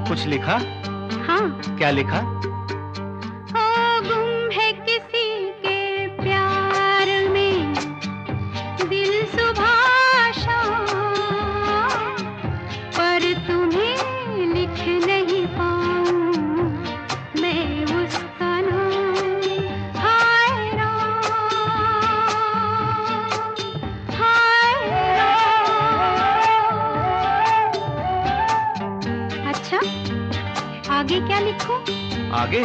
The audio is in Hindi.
कुछ लिखा? हाँ। क्या लिखा? गुम है किसी के प्यार में दिल सुबह शाम, पर तुम्हें लिख नहीं पाऊं मैं उसका नाम। हाय राम, हाय राम। अच्छा, आगे क्या लिखूं? आगे